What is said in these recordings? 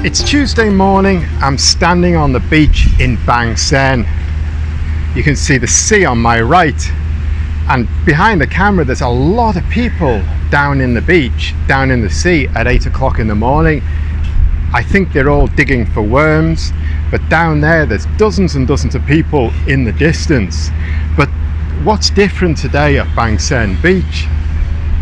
It's Tuesday morning. I'm standing on the beach in Bangsaen. You can see the sea on my right, and behind the camera there's a lot of people down in the beach, down in the sea at 8 o'clock in the morning. I think they're all digging for worms, but down there's dozens and dozens of people in the distance. But what's different today at Bangsaen Beach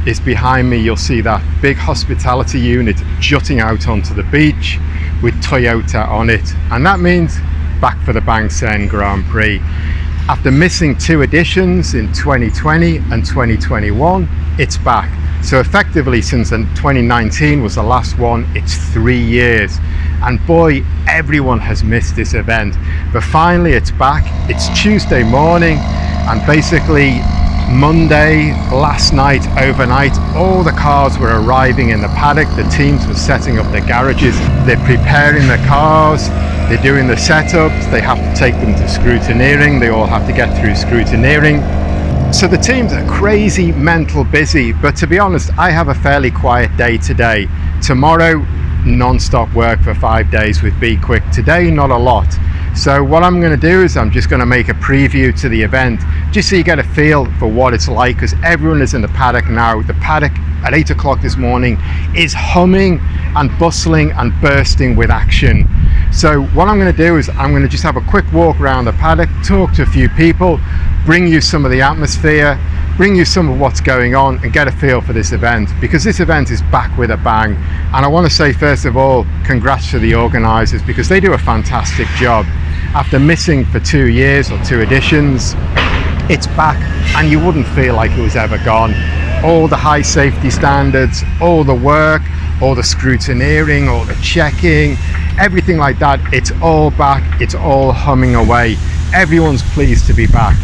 is behind me you'll see that big hospitality unit jutting out onto the beach with Toyota on it, and that means back for the Bangsaen Grand Prix. After missing 2 editions in 2020 and 2021, it's back. So effectively, since 2019 was the last one, it's 3 years. And boy, everyone has missed this event. But finally it's back. It's Tuesday morning, and basically Monday, last night, overnight, all the cars were arriving in the paddock. The teams were setting up their garages. They're preparing the cars. They're doing the setups. They have to take them to scrutineering. They all have to get through scrutineering. So the teams are crazy, mental busy. But to be honest, I have a fairly quiet day today. Tomorrow, non-stop work for 5 days with Be Quick. Today, not a lot. So what I'm going to do is I'm just going to make a preview to the event, just so you get a feel for what it's like, because everyone is in the paddock now. The paddock at 8 o'clock this morning is humming and bustling and bursting with action. So what I'm going to do is I'm going to just have a quick walk around the paddock, talk to a few people, bring you some of the atmosphere, bring you some of what's going on, and get a feel for this event, because this event is back with a bang. And I want to say first of all, congrats to the organisers, because they do a fantastic job. After missing for 2 years or 2 editions, it's back, and you wouldn't feel like it was ever gone. All the high safety standards, all the work, all the scrutineering, all the checking, everything like that, it's all back, it's all humming away. Everyone's pleased to be back.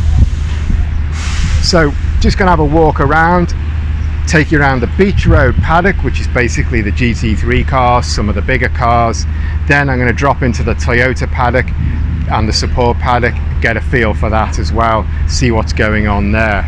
So just gonna have a walk around, take you around the Beach Road paddock, which is basically the GT3 cars, some of the bigger cars. Then I'm going to drop into the Toyota paddock and the support paddock, get a feel for that as well, see what's going on there.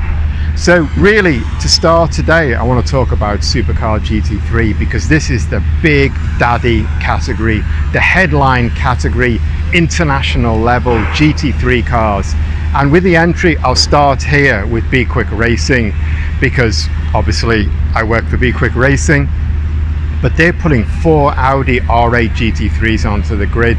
So really, to start today, I want to talk about Supercar GT3, because this is the big daddy category, the headline category, international level GT3 cars. And with the entry, I'll start here with Be Quick Racing, because obviously I work for Be Quick Racing, but they're putting 4 Audi R8 GT3s onto the grid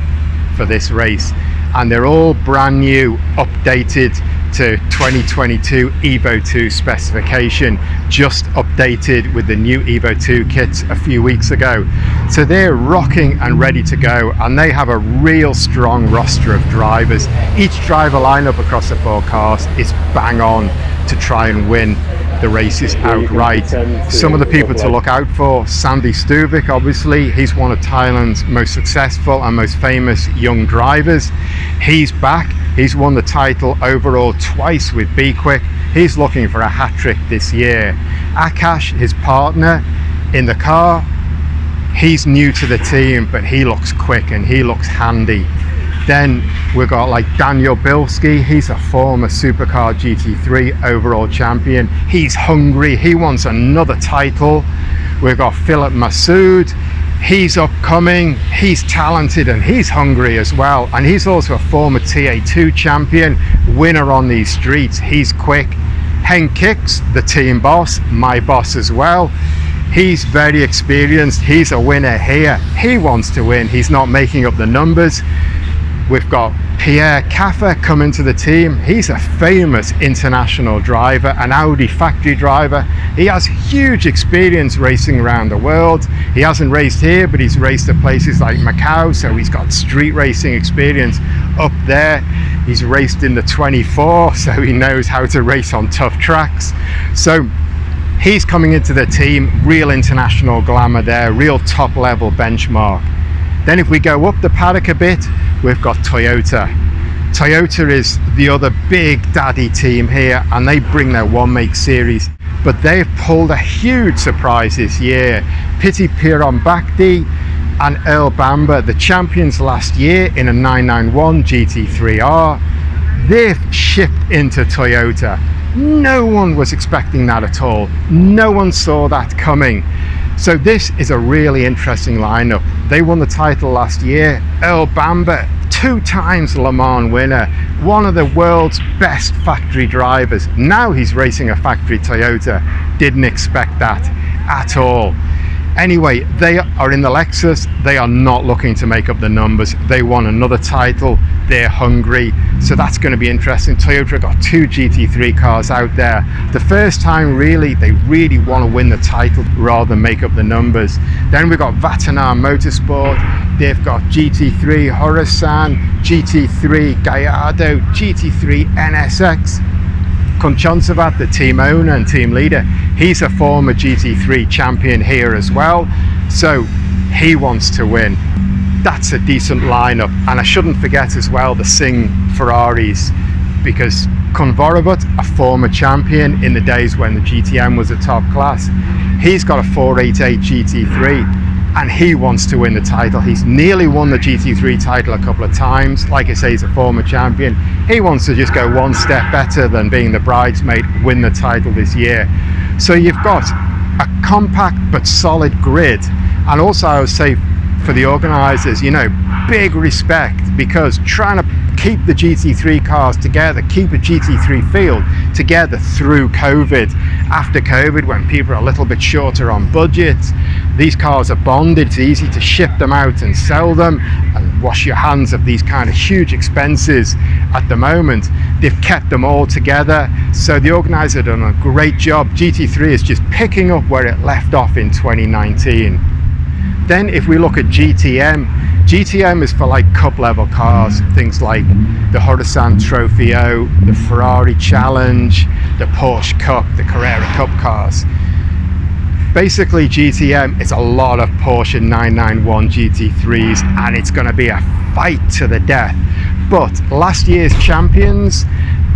for this race, and they're all brand new, updated to 2022 Evo 2 specification, just updated with the new Evo 2 kits a few weeks ago. So they're rocking and ready to go, and they have a real strong roster of drivers. Each driver lineup across the 4 cars is bang on to try and win the races outright. Some of the people to look out for: Sandy Stuvik, obviously, he's one of Thailand's most successful and most famous young drivers. He's back. He's won the title overall twice with Be Quick. He's looking for a hat-trick this year. Akash, his partner in the car, he's new to the team, but he looks quick and he looks handy. Then we've got like Daniel Bilski. He's a former Supercar GT3 overall champion. He's hungry. He wants another title. We've got Philip Masood. He's upcoming. He's talented and he's hungry as well. And he's also a former TA2 champion, winner on these streets. He's quick. Henk Kicks, the team boss, my boss as well. He's very experienced. He's a winner here. He wants to win. He's not making up the numbers. We've got Pierre Caffer coming to the team. He's a famous international driver, an Audi factory driver. He has huge experience racing around the world. He hasn't raced here, but he's raced at places like Macau, so he's got street racing experience up there. He's raced in the 24, so he knows how to race on tough tracks. So he's coming into the team, real international glamour there, real top level benchmark. Then if we go up the paddock a bit, we've got Toyota. Toyota is the other big daddy team here, and they bring their one make series, but they've pulled a huge surprise this year. Piti Pirombakdi and Earl Bamber, the champions last year in a 991 GT3R, they've shipped into Toyota. No one was expecting that at all. No one saw that coming. So this is a really interesting lineup. They won the title last year. Earl Bamber, 2 times Le Mans winner, one of the world's best factory drivers. Now he's racing a factory Toyota. Didn't expect that at all. Anyway, they are in the Lexus. They are not looking to make up the numbers. They won another title. They're hungry. So that's going to be interesting. Toyota got 2 GT3 cars out there. The first time really, they really want to win the title rather than make up the numbers. Then we've got Vatanar Motorsport. They've got GT3 Horasan, GT3 Gallardo, GT3 NSX. Konchonsavat, the team owner and team leader, he's a former GT3 champion here as well, so he wants to win. That's a decent lineup. And I shouldn't forget as well the Singh Ferraris, because Konvoravat, a former champion in the days when the GTM was a top class, he's got a 488 GT3 and he wants to win the title. He's nearly won the GT3 title a couple of times. Like I say, he's a former champion. He wants to just go one step better than being the bridesmaid, win the title this year. So you've got a compact but solid grid. And also I would say for the organisers, you know, big respect, because trying to keep the GT3 cars together, keep a GT3 field together through COVID. After COVID, when people are a little bit shorter on budgets, these cars are bonded. It's easy to ship them out and sell them and wash your hands of these kind of huge expenses. At the moment, they've kept them all together. So the organiser have done a great job. GT3 is just picking up where it left off in 2019. Then if we look at GTM is for like cup level cars, things like the Horasan Trofeo, the Ferrari Challenge, the Porsche Cup, the Carrera Cup cars. Basically GTM is a lot of Porsche 991 GT3s, and it's going to be a fight to the death. But last year's champions,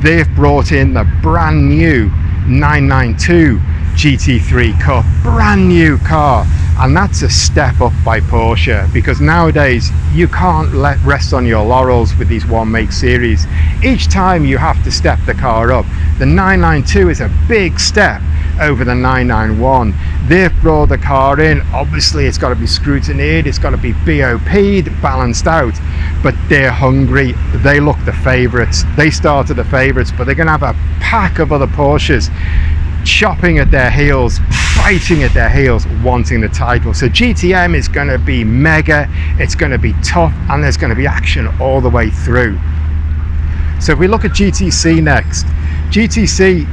they've brought in the brand new 992 GT3 Cup, brand new car. And that's a step up by Porsche, because nowadays you can't rest on your laurels with these one make series. Each time you have to step the car up. The 992 is a big step over the 991. They've brought the car in. Obviously it's got to be scrutinized, it's got to be BOP'd, balanced out, but they're hungry. They look the favourites. They started the favourites, but they're going to have a pack of other Porsches chopping at their heels, fighting at their heels, wanting the title. So GTM is going to be mega, it's going to be tough, and there's going to be action all the way through. So if we look at GTC next, GTC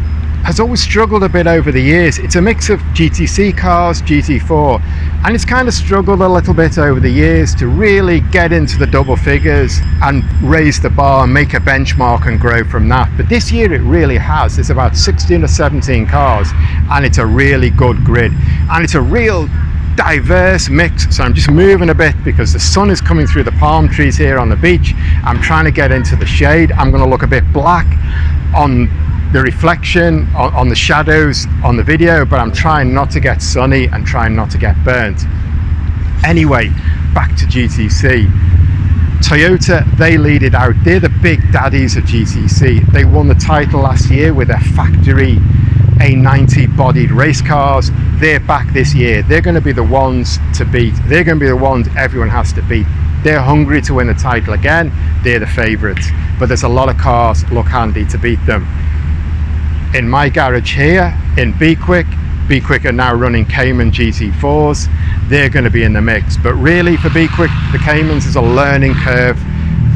has always struggled a bit over the years. It's a mix of GTC cars, GT4, and it's kind of struggled a little bit over the years to really get into the double figures and raise the bar and make a benchmark and grow from that. But this year it really has. There's about 16 or 17 cars, and it's a really good grid, and it's a real diverse mix. So I'm just moving a bit because the sun is coming through the palm trees here on the beach. I'm trying to get into the shade. I'm going to look a bit black on the reflection, on the shadows on the video, but I'm trying not to get sunny and trying not to get burnt. Anyway, back to GTC. Toyota, they lead it out. They're the big daddies of GTC. They won the title last year with their factory A90 bodied race cars. They're back this year. They're going to be the ones to beat. They're going to be the ones everyone has to beat. They're hungry to win the title again. They're the favourites, but there's a lot of cars look handy to beat them. In my garage here in Be Quick are now running Cayman GT4s. They're going to be in the mix, but really for Be Quick, the Caymans is a learning curve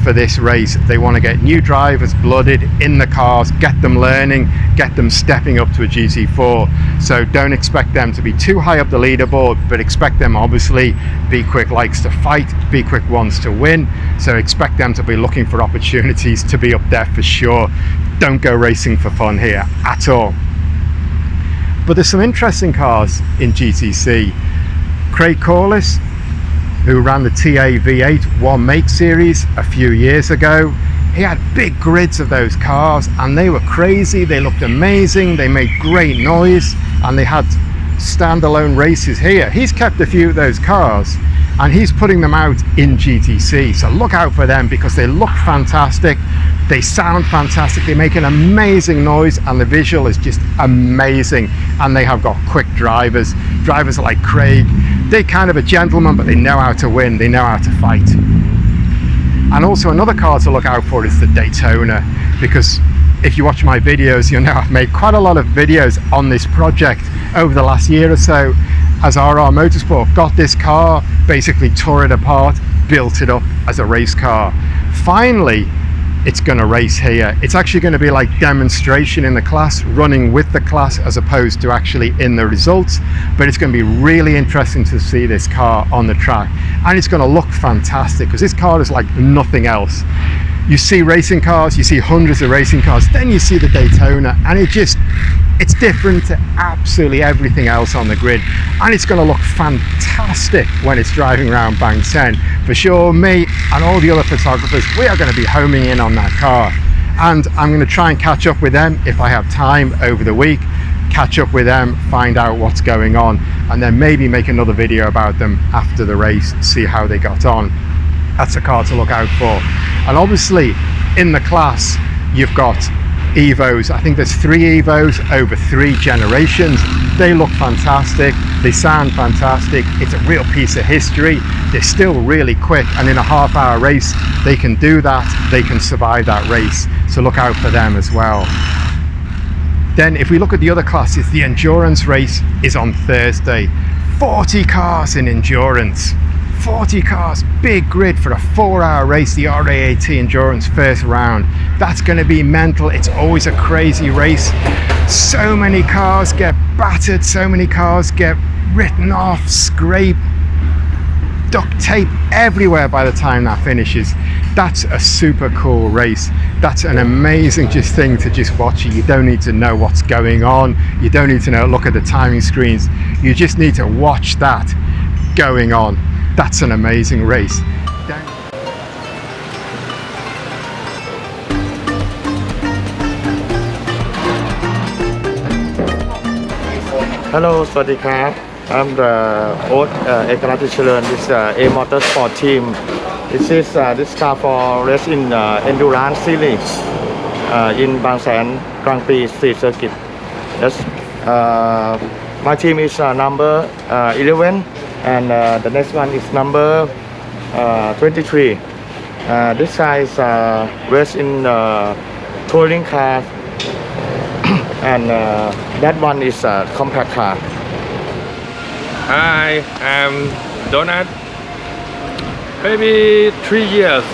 for this race. They want to get new drivers blooded in the cars, get them learning, get them stepping up to a GT4. So don't expect them to be too high up the leaderboard, but expect them, obviously, Be Quick likes to fight, Be Quick wants to win, so expect them to be looking for opportunities to be up there for sure. Don't go racing for fun here at all. But there's some interesting cars in GTC. Craig Corliss, who ran the TA V8 one make series a few years ago, he had big grids of those cars and they were crazy, they looked amazing, they made great noise, and they had standalone races here. He's kept a few of those cars and he's putting them out in GTC, so look out for them because they look fantastic, they sound fantastic, they make an amazing noise, and the visual is just amazing, and they have got quick drivers. drivers like Craig, they're kind of a gentleman, but they know how to win, they know how to fight. And also another car to look out for is the Daytona, because if you watch my videos, you'll know I've made quite a lot of videos on this project over the last year or so, as RR Motorsport got this car, basically tore it apart, built it up as a race car. Finally, it's going to race here. It's actually going to be like demonstration in the class, running with the class as opposed to actually in the results. But it's going to be really interesting to see this car on the track, and it's going to look fantastic because this car is like nothing else. You see racing cars, you see hundreds of racing cars, then you see the Daytona, and it's different to absolutely everything else on the grid, and it's going to look fantastic when it's driving around Bangsaen. For sure, me and all the other photographers, we are going to be homing in on that car, and I'm going to try and catch up with them if I have time over the week, catch up with them, find out what's going on, and then maybe make another video about them after the race, see how they got on. That's a car to look out for. And obviously in the class you've got Evos. I think there's 3 Evos over 3 generations. They look fantastic, they sound fantastic, it's a real piece of history. They're still really quick, and in a half-hour race they can do that, they can survive that race, so look out for them as well. Then if we look at the other classes, the endurance race is on Thursday. 40 cars in endurance. 40 cars, big grid for a 4-hour race, the RAAT Endurance first round. That's going to be mental. It's always a crazy race. So many cars get battered, so many cars get written off, scraped, duct tape everywhere by the time that finishes. That's a super cool race. That's an amazing thing to just watch it. You don't need to know what's going on. You don't need to look at the timing screens. You just need to watch that going on. That's an amazing race. Hello, สวัสดีครับ I'm the host Eco RAAT Endurance. This A Motorsport team. This car for race in Endurance series in Bangsaen Grand Prix Street Circuit. Yes, my team is number 11. And the next one is number 23. This guy is race in touring car, and that one is a compact car. Hi, I'm Donut. Maybe 3 years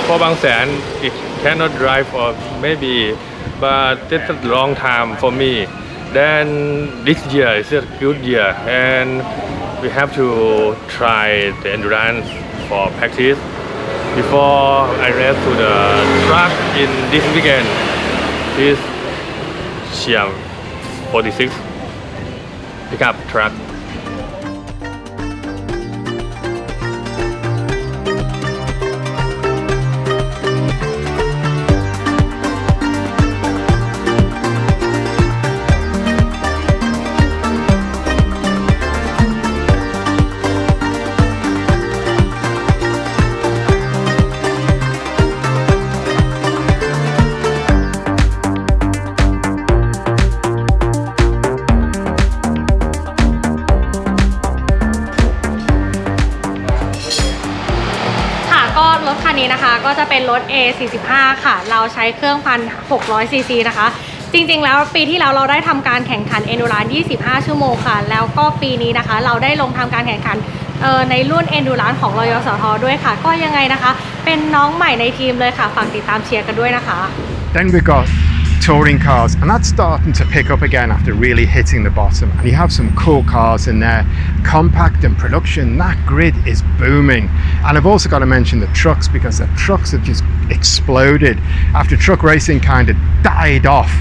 for Bangsaen. It cannot drive for maybe, but it's a long time for me. Then this year is a good year, and we have to try the endurance for practice before I race to the track in this weekend. This Xiam 46 pickup truck.คันนี้นะคะก็จะเป็นรถ A45 ค่ะเราใช้เครื่อง 1,600 ซีซีนะคะจริงๆแล้วปีที่แล้วเราได้ทำการแข่งขัน Endurance 25 ชั่วโมงค่ะแล้วก็ปีนี้นะคะเราได้ลงทำการแข่งขันในรุ่น Endurance ของรยสทด้วยค่ะก็ยังไงนะคะเป็นน้องใหม่ในทีมเลยค่ะฝากติดตามเชียร์กันด้วยนะคะ Then we got touring cars, and that's starting to pick up again after really hitting the bottom, and you have some cool cars in there, compact and production. That grid is booming. And I've also got to mention the trucks, because the trucks have just exploded after truck racing kind of died off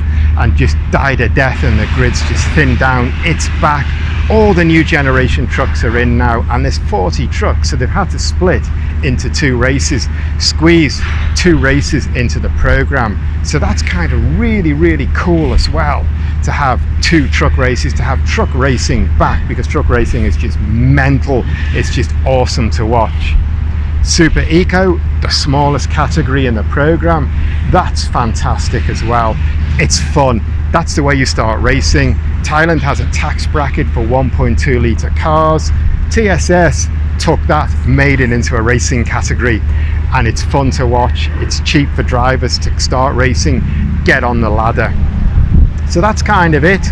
and just died a death and the grid's just thinned down. It's back. All the new generation trucks are in now, and there's 40 trucks, so they've had to split into 2 races, squeeze 2 races into the program. So that's kind of really cool as well, to have 2 truck races, to have truck racing back, because truck racing is just mental. It's just awesome to watch. Super Eco, the smallest category in the program, that's fantastic as well. It's fun. That's the way you start racing. Thailand has a tax bracket for 1.2 litre cars. TSS took that, made it into a racing category, and it's fun to watch. It's cheap for drivers to start racing, get on the ladder. So that's kind of it.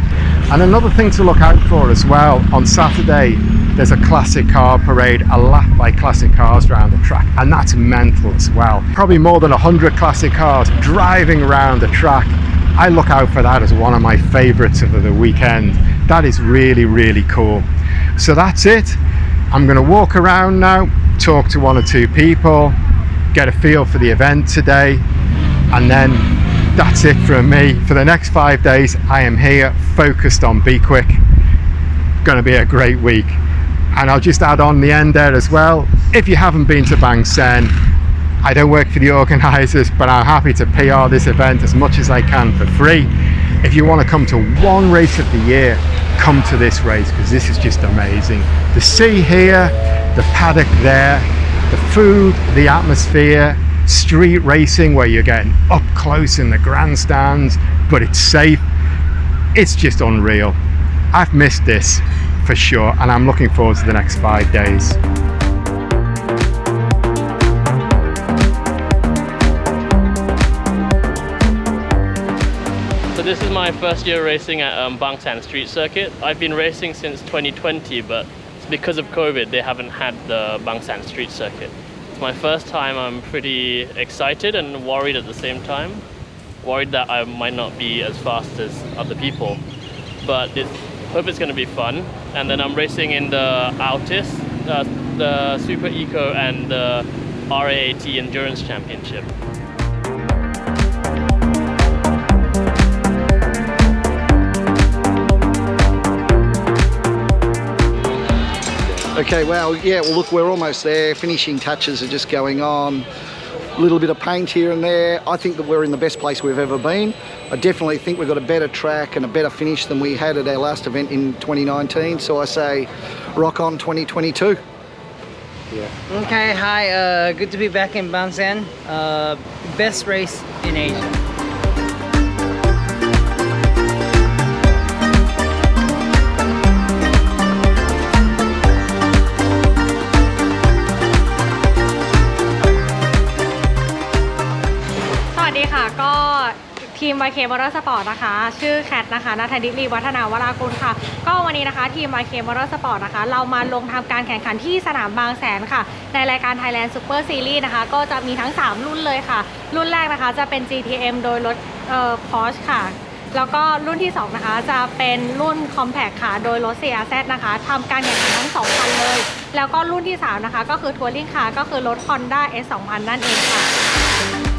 And another thing to look out for as well, on Saturday there's a classic car parade, a lap by classic cars around the track, and that's mental as well. Probably more than 100 classic cars driving around the track. I look out for that as one of my favorites of the weekend. That is really, really cool. So that's it. I'm going to walk around now, talk to one or two people, get a feel for the event today, and then that's it from me. For the next 5 days, I am here focused on Be Quick. Going to be a great week. And I'll just add on the end there as well, if you haven't been to Bangsaen, I don't work for the organisers, but I'm happy to PR this event as much as I can for free. If you want to come to one race of the year, come to this race, because this is just amazing. The sea here, the paddock there, the food, the atmosphere, street racing where you're getting up close in the grandstands, but it's safe. It's just unreal. I've missed this for sure, and I'm looking forward to the next 5 days. So this is my first year racing at Bangsaen Street Circuit. I've been racing since 2020, but because of COVID, they haven't had the Bangsaen Street Circuit. It's my first time. I'm pretty excited and worried at the same time. Worried that I might not be as fast as other people, but hope it's going to be fun. And then I'm racing in the Altis, the Super Eco and the RAAT Endurance Championship. Okay, well, yeah, well, look, we're almost there. Finishing touches are just going on. A little bit of paint here and there. I think that we're in the best place we've ever been. I definitely think we've got a better track and a better finish than we had at our last event in 2019. So I say, rock on 2022. Yeah. Okay, hi, good to be back in Bangsaen. Best race in Asia.ทีม YK Motorsport นะคะชื่อแคทนะคะณัฐดิลีวัฒนาวรากุลค่ะก็วันนี้นะคะทีม YK Motorsport นะคะเรามาลงทำการแข่งขันที่สนามบางแสนค่ะในรายการ Thailand Super Series นะคะก็จะมีทั้ง3รุ่นเลยค่ะรุ่นแรกนะคะจะเป็น GTM โดยรถPorsche ค่ะแล้วก็รุ่นที่2นะคะจะเป็นรุ่น Compact ค่ะโดยรถ CRZ นะคะทำการแข่งขันทั้ง2คันเลยแล้วก็รุ่นที่3นะคะก็คือ Touring Car ก็คือรถ Honda S2000 นั่นเองค่ะ